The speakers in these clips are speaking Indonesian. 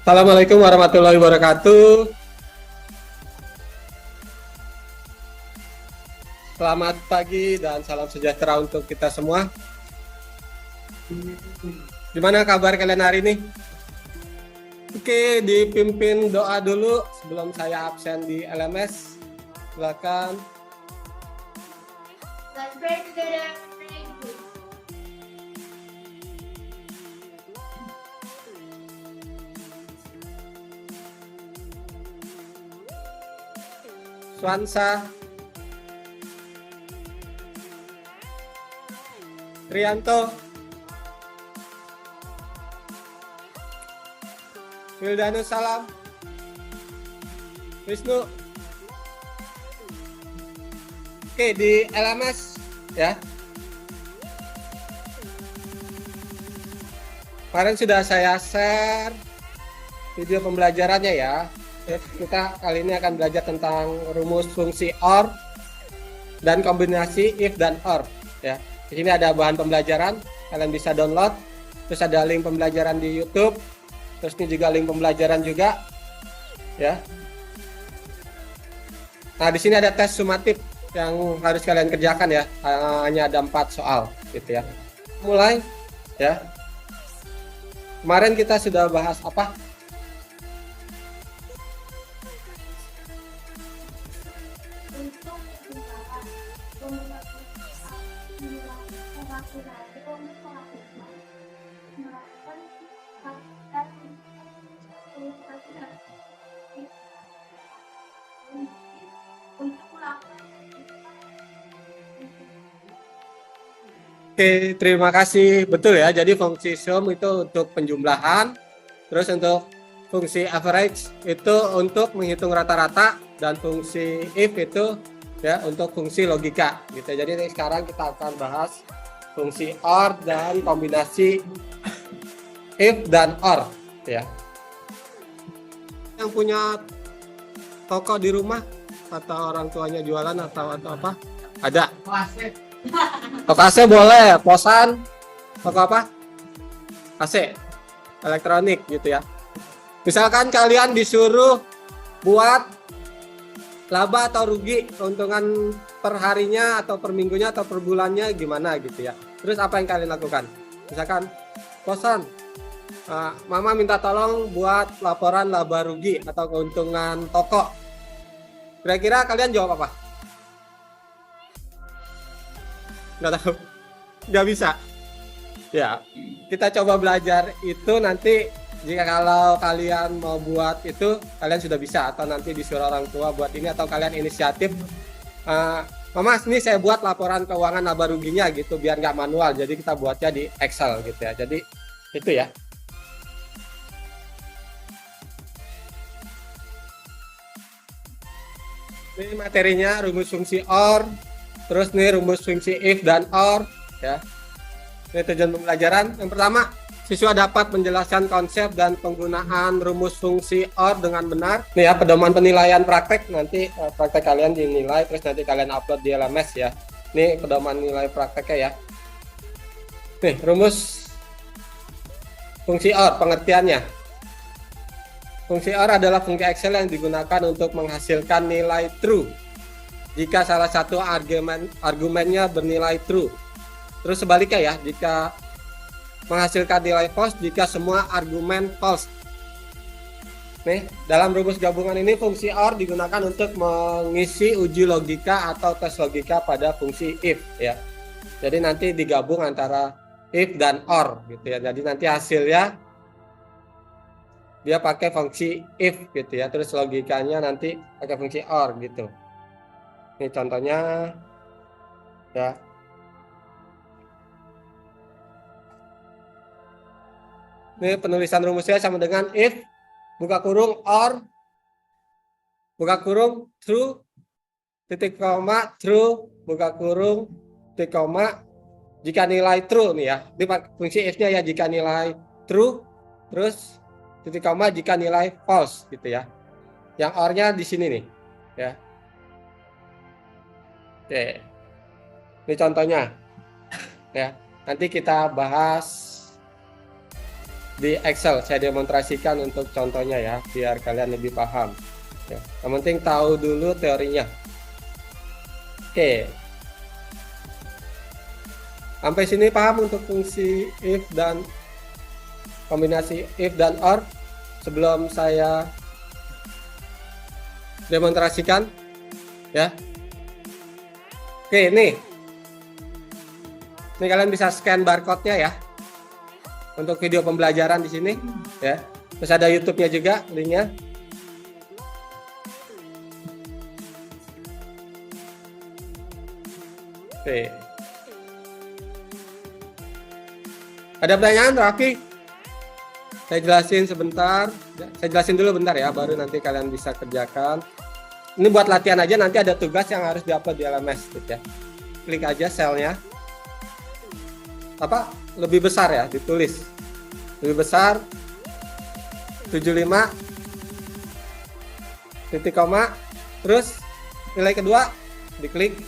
Assalamualaikum warahmatullahi wabarakatuh. Selamat pagi dan salam sejahtera untuk kita semua. Gimana kabar kalian hari ini? Oke, dipimpin doa dulu sebelum saya absen di LMS. Silakan. Let's pray together. Pray, please. Swansa, Trianto, Wildanus Salam, Wisnu. Oke, di LMS ya. Kemarin sudah saya share video pembelajarannya ya. Kita kali ini akan belajar tentang rumus fungsi OR dan kombinasi if dan OR ya. Di sini ada bahan pembelajaran, kalian bisa download. Terus ada link pembelajaran di YouTube. Terus ini juga link pembelajaran juga ya. Nah, di sini ada tes sumatif yang harus kalian kerjakan ya. Hanya ada 4 soal gitu ya. Mulai ya. Kemarin kita sudah bahas apa? Untuk mencapai Oke, terima kasih. Betul ya. Jadi fungsi sum itu untuk penjumlahan, terus untuk fungsi average itu untuk menghitung rata-rata, dan fungsi if itu ya untuk fungsi logika gitu. Jadi sekarang kita akan bahas fungsi OR dan kombinasi if dan OR ya. Yang punya toko di rumah atau orang tuanya jualan atau apa? Ada. Toko AC boleh, posan, toko apa? AC, elektronik gitu ya. Misalkan kalian disuruh buat laba atau rugi, keuntungan per harinya atau per minggunya atau per bulannya gimana gitu ya. Terus apa yang kalian lakukan? Misalkan, posan, mama minta tolong buat laporan laba rugi atau keuntungan toko. Kira-kira kalian jawab apa? Nggak tahu, nggak bisa ya. Kita coba belajar itu nanti. Jika kalau kalian mau buat itu, kalian sudah bisa, atau nanti disuruh orang tua buat ini, atau kalian inisiatif, mama ini saya buat laporan keuangan laba ruginya gitu biar nggak manual, jadi kita buatnya di Excel gitu ya. Jadi itu ya. Ini materinya rumus fungsi OR. Terus nih rumus fungsi if dan OR ya. Ini tujuan pembelajaran. Yang pertama, siswa dapat menjelaskan konsep dan penggunaan rumus fungsi OR dengan benar. Nih ya, pedoman penilaian praktek, nanti praktek kalian dinilai terus nanti kalian upload di LMS ya. Ini pedoman nilai prakteknya ya. Nih, rumus fungsi OR pengertiannya. Fungsi OR adalah fungsi Excel yang digunakan untuk menghasilkan nilai true jika salah satu argumennya bernilai true. Terus sebaliknya ya, jika menghasilkan nilai false jika semua argumen false. Nih, dalam rumus gabungan ini fungsi OR digunakan untuk mengisi uji logika atau tes logika pada fungsi if ya. Jadi nanti digabung antara if dan OR gitu ya. Jadi nanti hasilnya dia pakai fungsi if gitu ya. Terus logikanya nanti pakai fungsi OR gitu. Ini contohnya ya. Ini penulisan rumusnya sama dengan if buka kurung OR buka kurung true titik koma true buka kurung titik koma jika nilai true nih ya. Ini fungsi if-nya ya, jika nilai true terus titik koma jika nilai false gitu ya. Yang OR-nya di sini nih ya. Oke. Ini contohnya. Ya, nanti kita bahas di Excel. Saya demonstrasikan untuk contohnya ya, biar kalian lebih paham. Ya. Yang penting tahu dulu teorinya. Oke. Sampai sini paham untuk fungsi if dan kombinasi if dan or sebelum saya demonstrasikan ya. Oke, nih. Ini kalian bisa scan barcode-nya ya. Untuk video pembelajaran di sini ya. Terus ada YouTube-nya juga linknya. Oke. Ada pertanyaan, Raffi? Saya jelasin sebentar. Saya jelasin dulu bentar ya, baru nanti kalian bisa kerjakan. Ini buat latihan aja, nanti ada tugas yang harus diupload di LMS gitu ya. Klik aja selnya. Apa? Lebih besar ya, ditulis. Lebih besar 75 titik koma, terus nilai kedua diklik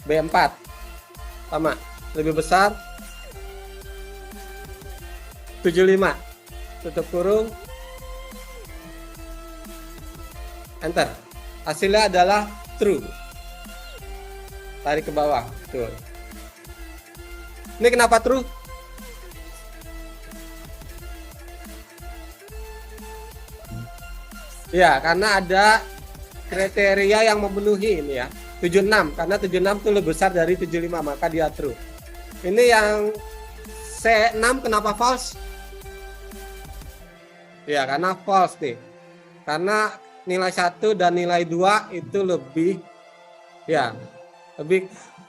B4. Sama, lebih besar 75, tutup kurung, enter. Hasilnya adalah true. Tarik ke bawah, tuh. Ini kenapa true? Ya, karena ada kriteria yang memenuhi ini ya. 76, karena 76 itu lebih besar dari 75, maka dia true. Ini yang C6 kenapa false? Ya, karena false nih. Karena nilai 1 dan nilai 2 itu lebih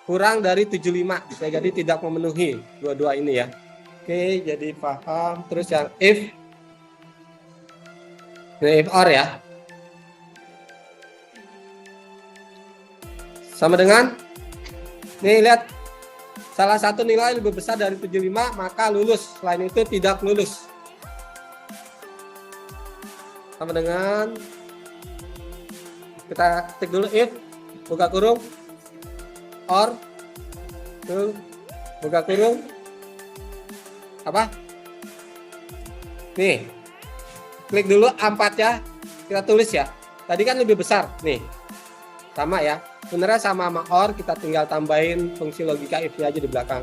kurang dari 75. Jadi tidak memenuhi dua-dua ini ya. Oke, jadi paham. Terus yang if. Ini if or ya. Sama dengan nih, lihat, salah satu nilai lebih besar dari 75 maka lulus, selain itu tidak lulus. Sama dengan kita ketik dulu if, buka kurung, or, tuh, buka kurung, apa? Nih, klik dulu A4 ya, kita tulis ya. Tadi kan lebih besar, nih, sama ya. Sebenarnya sama or, kita tinggal tambahin fungsi logika if-nya aja di belakang.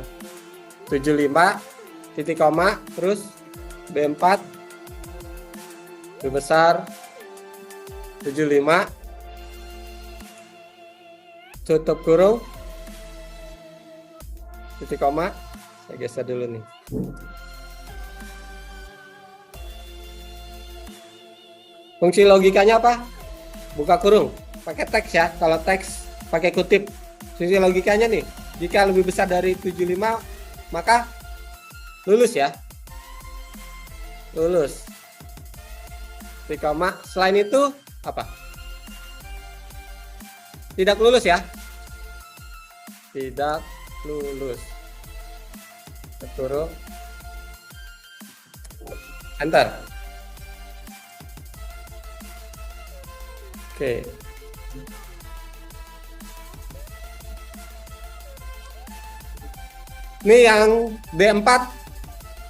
75, titik koma, terus B4, lebih besar 75, tutup kurung, titik koma, saya geser dulu nih. Fungsi logikanya apa? Buka kurung, pakai teks ya. Kalau teks pakai kutip. Fungsi logikanya nih, jika lebih besar dari 75 maka lulus ya. Lulus. Titik koma. Selain itu apa? Tidak lulus ya. Tidak lulus. Kurung. Enter. Oke. Ini yang B4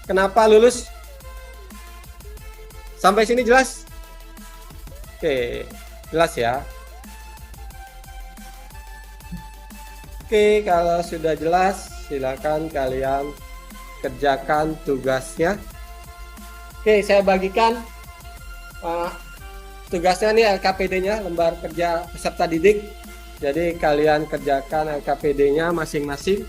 kenapa lulus? Sampai sini jelas? Oke, jelas ya. Oke, kalau sudah jelas, silakan kalian kerjakan tugasnya. Oke, saya bagikan tugasnya nih, LKPD-nya, lembar kerja peserta didik. Jadi kalian kerjakan LKPD-nya masing-masing.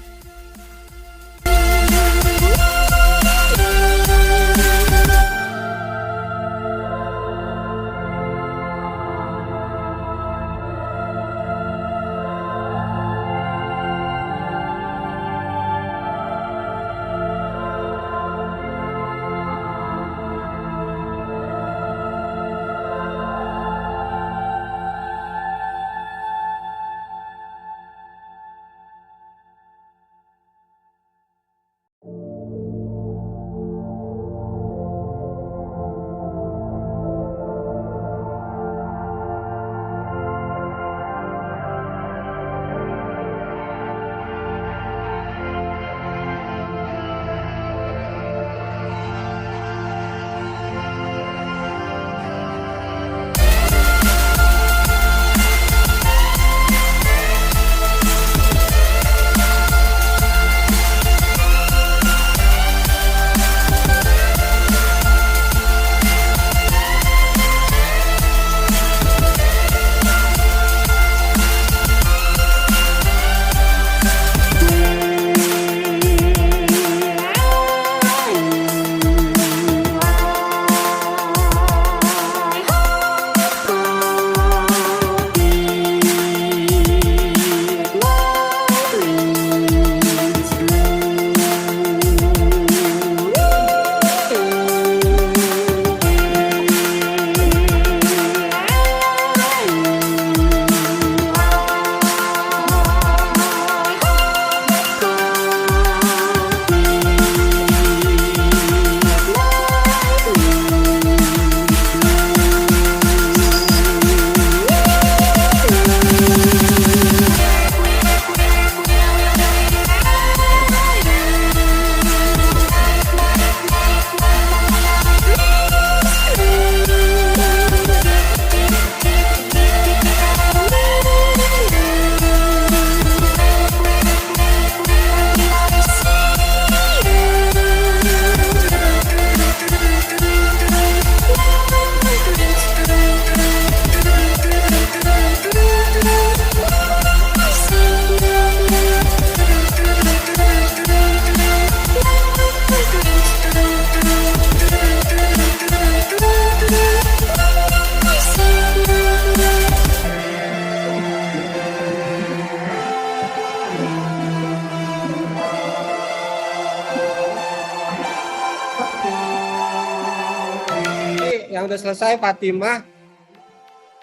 yang udah selesai Fatimah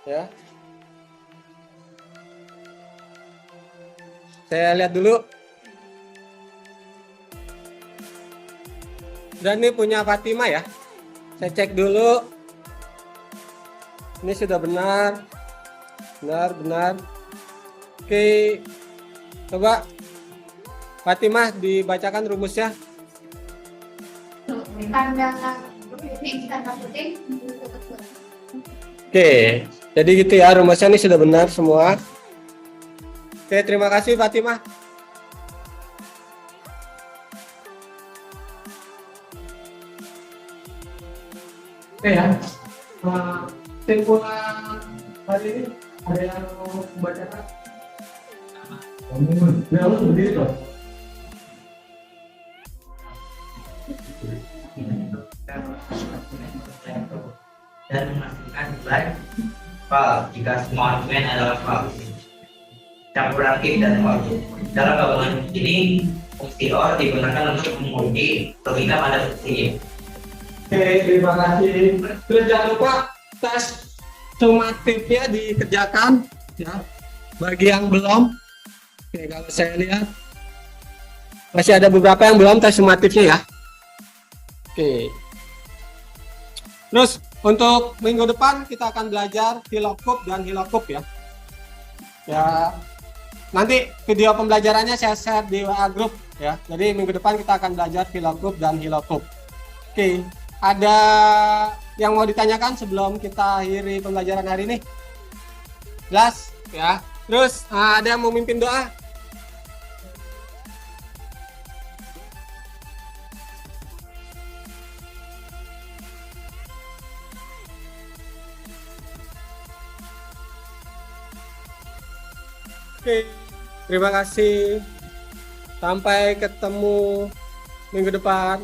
ya. Saya lihat dulu. Dan ini punya Fatimah ya. Saya cek dulu. Ini sudah benar. Benar. Oke. Coba Fatimah dibacakan rumusnya. Oke. Jadi gitu ya, rumusnya ini sudah benar semua. Oke, terima kasih Fatimah. Oke ya, kesimpulan hari ini ada yang mau membacakan? Ya, harus berdiri dong. Dan memastikan nilai fal jika semua argumen adalah fal campuratif dan or. Dalam gabungan ini fungsi or digunakan untuk menguji logika pada fungsi. Oke, terima kasih. Terus jangan lupa tes sumatifnya dikerjakan ya. Bagi yang belum, oke, kalau saya lihat masih ada beberapa yang belum tes sumatifnya ya. Oke. Terus untuk minggu depan kita akan belajar VLOOKUP dan HLOOKUP ya. Ya, nanti video pembelajarannya saya share di WA group ya. Jadi minggu depan kita akan belajar VLOOKUP dan HLOOKUP. Oke. Ada yang mau ditanyakan sebelum kita akhiri pembelajaran hari ini? Jelas ya. Terus ada yang mau mimpin doa? Oke, terima kasih. Sampai ketemu minggu depan.